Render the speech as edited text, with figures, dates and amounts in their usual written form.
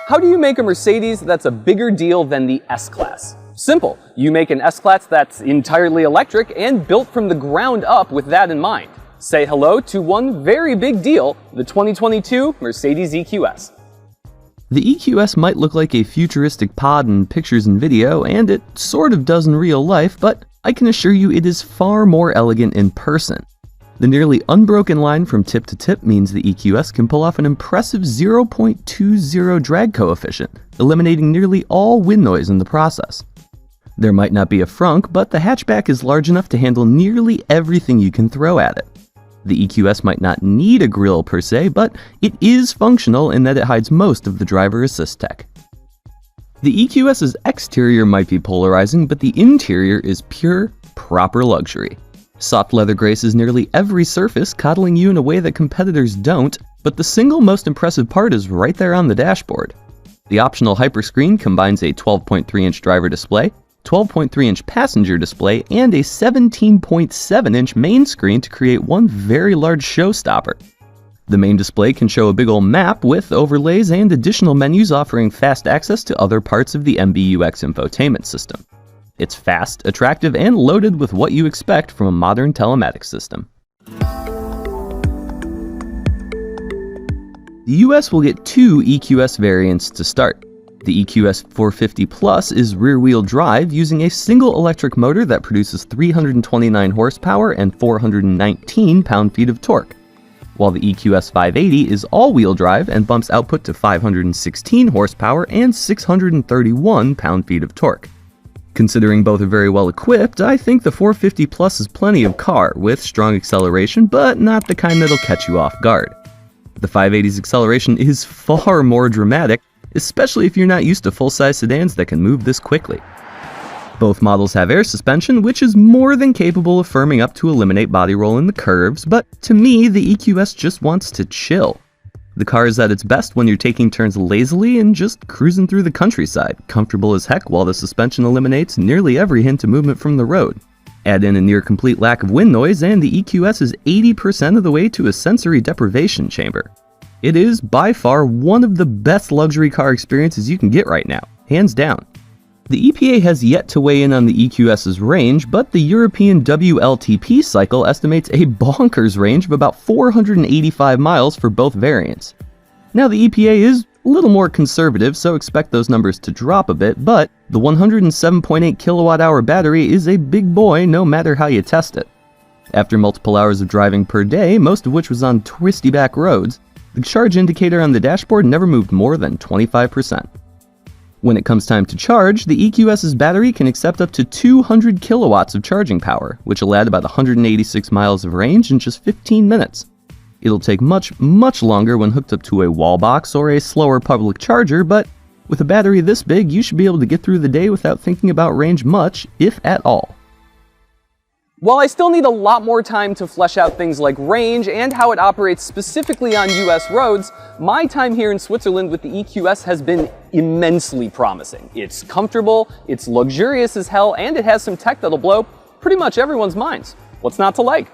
How do you make a Mercedes that's a bigger deal than the S-Class? Simple. You make an S-Class that's entirely electric and built from the ground up with that in mind. Say hello to one very big deal, the 2022 Mercedes EQS. The EQS might look like a futuristic pod in pictures and video, and it sort of does in real life, but I can assure you it is far more elegant in person. The nearly unbroken line from tip to tip means the EQS can pull off an impressive 0.20 drag coefficient, eliminating nearly all wind noise in the process. There might not be a frunk, but the hatchback is large enough to handle nearly everything you can throw at it. The EQS might not need a grille per se, but it is functional in that it hides most of the driver assist tech. The EQS's exterior might be polarizing, but the interior is pure, proper luxury. Soft leather graces nearly every surface, coddling you in a way that competitors don't, but the single most impressive part is right there on the dashboard. The optional hyperscreen combines a 12.3-inch driver display, 12.3-inch passenger display, and a 17.7-inch main screen to create one very large showstopper. The main display can show a big old map with overlays and additional menus offering fast access to other parts of the MBUX infotainment system. It's fast, attractive, and loaded with what you expect from a modern telematics system. The US will get two EQS variants to start. The EQS 450 Plus is rear-wheel drive using a single electric motor that produces 329 horsepower and 419 pound-feet of torque, while the EQS 580 is all-wheel drive and bumps output to 516 horsepower and 631 pound-feet of torque. Considering both are very well equipped, I think the 450 Plus is plenty of car, with strong acceleration, but not the kind that'll catch you off guard. The 580's acceleration is far more dramatic, especially if you're not used to full-size sedans that can move this quickly. Both models have air suspension, which is more than capable of firming up to eliminate body roll in the curves, but to me, the EQS just wants to chill. The car is at its best when you're taking turns lazily and just cruising through the countryside, comfortable as heck while the suspension eliminates nearly every hint of movement from the road. Add in a near-complete lack of wind noise, and the EQS is 80% of the way to a sensory deprivation chamber. It is, by far, one of the best luxury car experiences you can get right now, hands down. The EPA has yet to weigh in on the EQS's range, but the European WLTP cycle estimates a bonkers range of about 485 miles for both variants. Now, the EPA is a little more conservative, so expect those numbers to drop a bit, but the 107.8 kilowatt-hour battery is a big boy no matter how you test it. After multiple hours of driving per day, most of which was on twisty back roads, the charge indicator on the dashboard never moved more than 25%. When it comes time to charge, the EQS's battery can accept up to 200 kilowatts of charging power, which will add about 186 miles of range in just 15 minutes. It'll take much longer when hooked up to a wall box or a slower public charger, but with a battery this big, you should be able to get through the day without thinking about range much, if at all. While I still need a lot more time to flesh out things like range and how it operates specifically on US roads, my time here in Switzerland with the EQS has been immensely promising. It's comfortable, it's luxurious as hell, and it has some tech that'll blow pretty much everyone's minds. What's not to like?